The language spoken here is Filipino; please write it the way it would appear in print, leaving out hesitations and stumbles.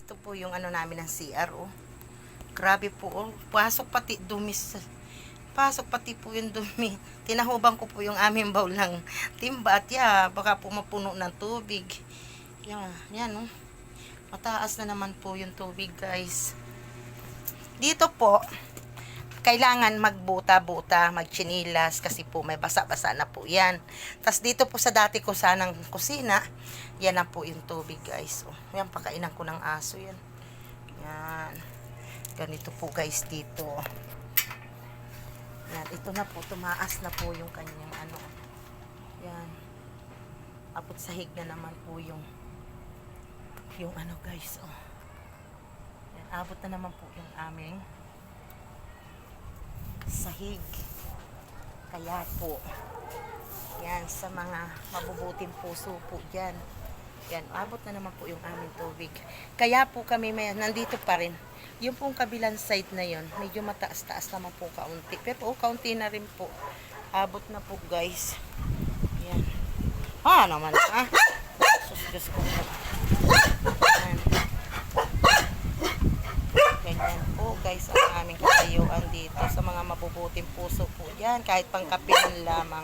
Ito po yung ano namin ng CR, oh. Grabe po, oh. Pasok pati dumi. Pasok pati po yung dumi. Tinahubang ko po yung aming bowl ng timba at baka po mapuno ng tubig. Yan, oh. Mataas na naman po yung tubig, guys. Dito po, kailangan magbuta-buta, magchinilas kasi po may basa-basa na po yan. Tapos dito po sa dati ko sanang kusina, yan na po yung tubig, guys. Oh, yan, pakainan ko ng aso yan. Yan. Ganito po, guys, dito. Yan, ito na po, tumaas na po yung kanyang ano. Yan. Abot sahig na naman po yung ano, guys. Oh. Yan, abot na naman po yung aming sahig. Kaya po, yan, sa mga mabubuting puso po dyan, yan, abot na naman po yung aming tubig. Kaya po kami nandito pa rin. Yung pong kabilang side na yon, medyo mataas-taas naman po kaunti. Pero kaunti na rin po. Abot na po, guys. Yan. Naman, sus, Diyos ko. Yan. Ganyan po, guys, ang aming katayuan dito sa mga mabubuting puso po yan. Kahit pangkape lamang.